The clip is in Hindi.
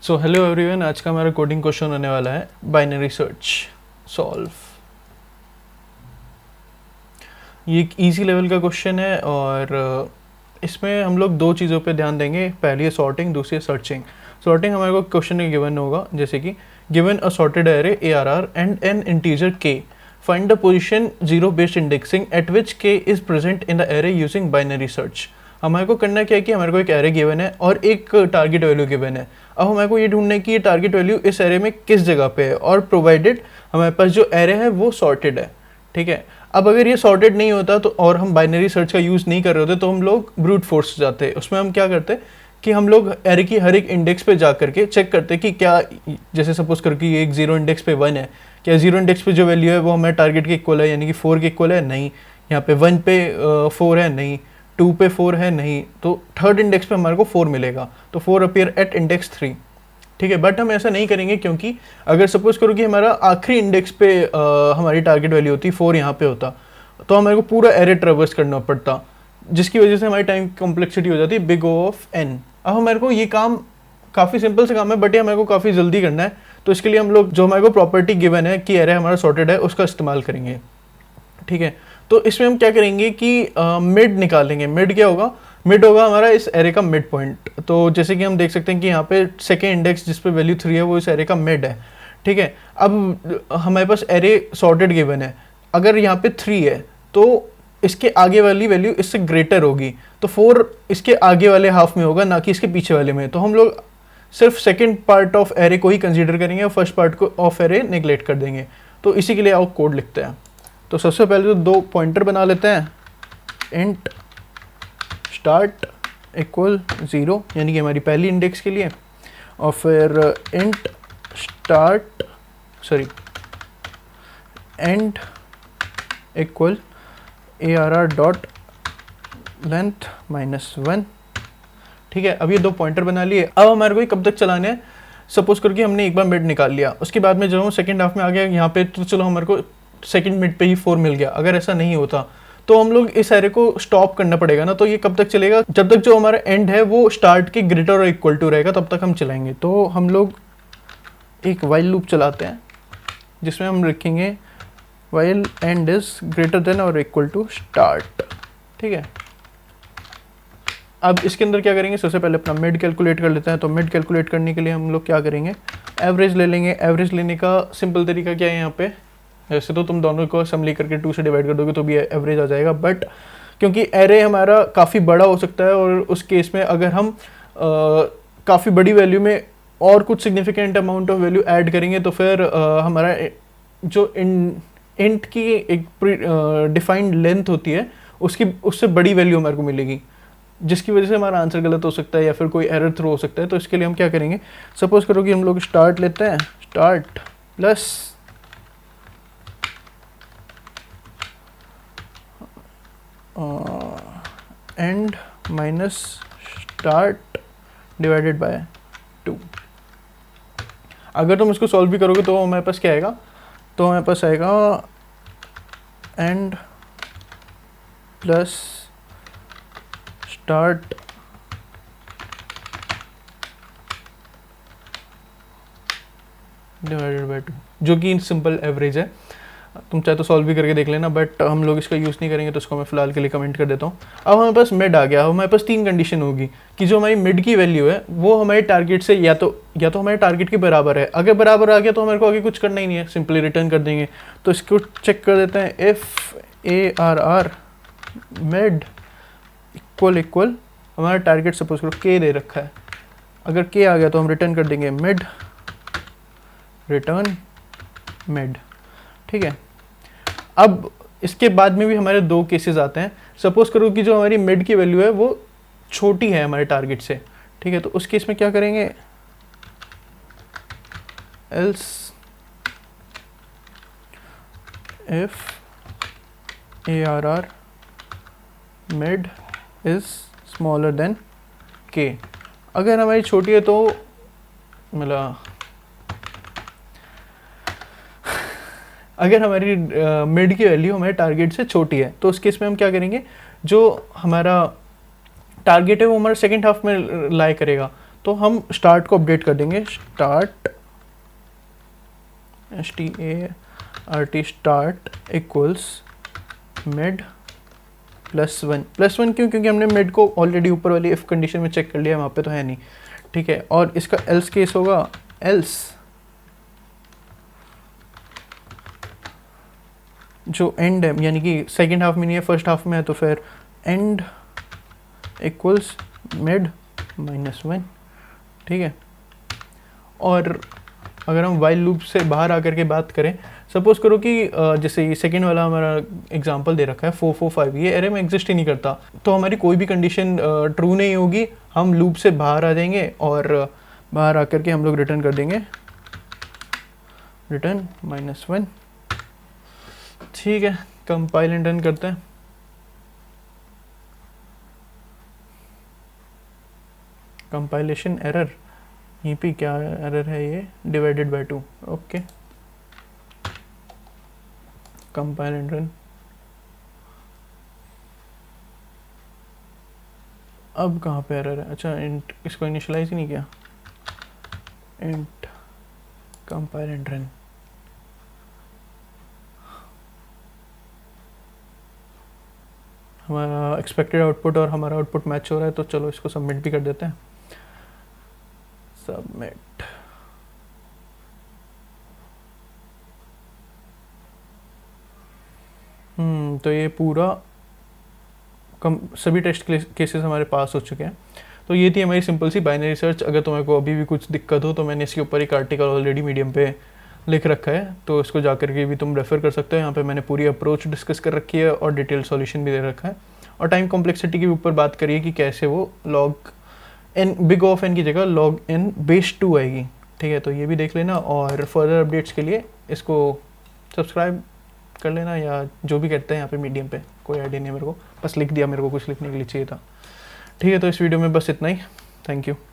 सो हेलो एवरीवन, आज का हमारा कोडिंग क्वेश्चन होने वाला है बाइनरी सर्च सॉल्व। ये एक इजी लेवल का क्वेश्चन है और इसमें हम लोग दो चीज़ों पे ध्यान देंगे। पहली है सॉर्टिंग, दूसरी है सर्चिंग। सॉर्टिंग हमारे को क्वेश्चन में गिवन होगा, जैसे कि given a sorted array ARR and N integer k, find the position zero based indexing eight which k is present in the array using binary search. हमारे को करना क्या है कि हमारे को एक एरे गिवन है और एक टारगेट वैल्यू गिवन है। अब हमारे को ये ढूंढना है कि ये टारगेट वैल्यू इस एरे में किस जगह पे है, और प्रोवाइडेड हमारे पास जो एरे है वो सॉर्टेड है। ठीक है, अब अगर ये सॉर्टेड नहीं होता तो, और हम बाइनरी सर्च का यूज़ नहीं कर रहे होते, तो हम लोग ब्रूट फोर्स जाते। उसमें हम क्या करते कि हम लोग एरे की हर एक इंडेक्स पे जा करके चेक करते कि क्या, जैसे सपोज करके ये एक जीरो इंडेक्स पे 1 है, क्या जीरो इंडेक्स पे जो वैल्यू है वो हमारे टारगेट के इक्वल है, यानी कि 4 के इक्वल है? नहीं। यहाँ पे 1 पे 4 है? नहीं। 2 पे 4 है? नहीं। तो थर्ड इंडेक्स पे हमारे को 4 मिलेगा, तो 4 अपीयर एट इंडेक्स 3। ठीक है, बट हम ऐसा नहीं करेंगे, क्योंकि अगर सपोज करो कि हमारा आखिरी इंडेक्स पे हमारी टारगेट वैल्यू होती 4 यहाँ पे होता, तो हमारे को पूरा एरे ट्रेवर्स करना पड़ता, जिसकी वजह से हमारी टाइम कॉम्प्लेक्सिटी हो जाती बिग O ऑफ n। अब हमारे को ये काम काफ़ी सिंपल सा काम है, बट ये हमारे को काफ़ी जल्दी करना है, तो इसके लिए हम लोग जो हमारे को प्रॉपर्टी गिवन है कि एरे हमारा सॉर्टेड है, उसका इस्तेमाल करेंगे। ठीक है, तो इसमें हम क्या करेंगे कि मिड निकालेंगे। मिड क्या होगा? मिड होगा हमारा इस एरे का मिड पॉइंट। तो जैसे कि हम देख सकते हैं कि यहाँ पे सेकेंड इंडेक्स जिस पे वैल्यू 3 है वो इस एरे का मिड है। ठीक है, अब हमारे पास एरे सॉर्टेड गिवन है, अगर यहाँ पे 3 है तो इसके आगे वाली वैल्यू इससे ग्रेटर होगी, तो 4 इसके आगे वाले हाफ में होगा, ना कि इसके पीछे वाले में। तो हम लोग सिर्फ सेकेंड पार्ट ऑफ एरे को ही कंसिडर करेंगे और फर्स्ट पार्ट को ऑफ एरे नेग्लेक्ट कर देंगे। तो इसी के लिए आओ कोड लिखते हैं। तो सबसे पहले तो दो पॉइंटर बना लेते हैं, इंट स्टार्ट इक्वल 0, यानी कि हमारी पहली इंडेक्स के लिए, और फिर int start and equal ARR dot length -1। ठीक है, अब ये दो पॉइंटर बना लिए। अब हमारे को कब तक चलाने हैं? सपोज करके हमने एक बार मिड निकाल लिया, उसके बाद में जब हम सेकेंड हाफ में आ गया यहाँ पे, तो चलो हमारे को सेकेंड मिड पे ही 4 मिल गया। अगर ऐसा नहीं होता तो हम लोग इस एरे को स्टॉप करना पड़ेगा ना। तो ये कब तक चलेगा? जब तक जो हमारा एंड है वो स्टार्ट के ग्रेटर और इक्वल टू रहेगा, तब तक हम चलाएंगे। तो हम लोग एक वाइल लूप चलाते हैं, जिसमें हम लिखेंगे while and is greater than और इक्वल टू स्टार्ट। ठीक है, अब इसके अंदर क्या करेंगे? सबसे पहले अपना मिड कैलकुलेट कर लेते हैं। तो मिड कैलकुलेट करने के लिए हम लोग क्या करेंगे? एवरेज ले लेंगे। एवरेज लेने का सिंपल तरीका क्या है? यहाँ पे वैसे तो तुम दोनों को असम्बली करके 2 से डिवाइड कर दोगे तो भी एवरेज आ जाएगा, बट क्योंकि एरे हमारा काफ़ी बड़ा हो सकता है, और उस केस में अगर हम काफ़ी बड़ी वैल्यू में और कुछ significant amount of value add करेंगे, तो फिर हमारा जो इंट की एक डिफाइंड लेंथ होती है, उससे बड़ी वैल्यू हमारे को मिलेगी, जिसकी वजह से हमारा आंसर गलत हो सकता है या फिर कोई एरर थ्रो हो सकता है। तो इसके लिए हम क्या करेंगे? सपोज करो कि हम लोग स्टार्ट लेते हैं, start plus and minus start divided by 2। अगर तुम इसको सॉल्व भी करोगे तो हमारे पास क्या आएगा? तो हमारे पास आएगा and plus start divided by 2, जो कि सिंपल एवरेज है। तुम चाहे तो सॉल्व भी करके देख लेना, बट हम लोग इसका यूज़ नहीं करेंगे, तो इसको मैं फिलहाल के लिए कमेंट कर देता हूँ। अब हमारे पास मिड आ गया। अब हमारे पास 3 कंडीशन होगी कि जो हमारी मिड की वैल्यू है वो हमारे टारगेट से या तो हमारे टारगेट के बराबर है। अगर बराबर आ गया तो हमारे को आगे कुछ करना ही नहीं है, सिंपली रिटर्न कर देंगे। तो इसको चेक कर देते हैं, इफ़ ARR मिड इक्वल हमारा टारगेट सपोज करो k दे रखा है। अगर k आ गया तो हम रिटर्न कर देंगे मिड रिटर्न मिड। ठीक है, अब इसके बाद में भी हमारे 2 केसेस आते हैं। सपोज करो कि जो हमारी मिड की वैल्यू है वो छोटी है हमारे टारगेट से। ठीक है, तो उस केस में क्या करेंगे? Else if ARR mid is smaller than k। अगर हमारी छोटी है तो मतलब अगर हमारी मिड की वैल्यू हमारे टारगेट से छोटी है, तो उस केस में हम क्या करेंगे? जो हमारा टारगेट है वो हमारा सेकेंड हाफ में लाई करेगा, तो हम स्टार्ट को अपडेट कर देंगे, start START start equals mid +1 +1 क्यों? क्योंकि हमने मिड को ऑलरेडी ऊपर वाली इफ़ कंडीशन में चेक कर लिया, वहाँ पे तो है नहीं, ठीक है। और इसका एल्स केस होगा, एल्स जो एंड है, यानी कि सेकेंड हाफ में नहीं है फर्स्ट हाफ में है, तो फिर एंड इक्वल्स मिड -1, ठीक है। और अगर हम वाइल लूप से बाहर आकर के बात करें, सपोज करो कि जैसे ये सेकेंड वाला हमारा एग्जांपल दे रखा है 445, ये एरे में एग्जिस्ट ही नहीं करता, तो हमारी कोई भी कंडीशन ट्रू नहीं होगी, हम लूप से बाहर आ जाएंगे और बाहर आकर के हम लोग रिटर्न कर देंगे रिटर्न -1, ठीक है। कंपाइल एंड रन करते हैं। कंपाइलेशन एरर, यहीं पे क्या एरर है, ये divided by 2, okay. Compile and run. अब कहाँ पे एरर है? अच्छा, इंट इसको इनिशियलाइज ही नहीं किया, इंट कंपाइल एंड रन। हमारा एक्सपेक्टेड आउटपुट और हमारा आउटपुट मैच हो रहा है, तो चलो इसको सबमिट भी कर देते हैं। सबमिट। तो ये पूरा सभी टेस्ट केसेस हमारे पास हो चुके हैं। तो ये थी हमारी सिंपल सी बाइनरी सर्च। अगर तुम्हें को अभी भी कुछ दिक्कत हो तो मैंने इसके ऊपर एक आर्टिकल ऑलरेडी मीडियम पे लिख रखा है, तो इसको जाकर के भी तुम रेफ़र कर सकते हो। यहाँ पे मैंने पूरी अप्रोच डिस्कस कर रखी है और डिटेल सॉल्यूशन भी दे रखा है, और टाइम कॉम्प्लेक्सिटी के ऊपर बात करिए कि कैसे वो log n big of n की जगह log n बेस 2 आएगी, ठीक है। तो ये भी देख लेना, और फर्दर अपडेट्स के लिए इसको सब्सक्राइब कर लेना, या जो भी कहते हैं यहाँ पे मीडियम पे, कोई आइडिया नहीं है मेरे को, बस लिख दिया, मेरे को कुछ लिखने के लिए चाहिए था, ठीक है। तो इस वीडियो में बस इतना ही, थैंक यू।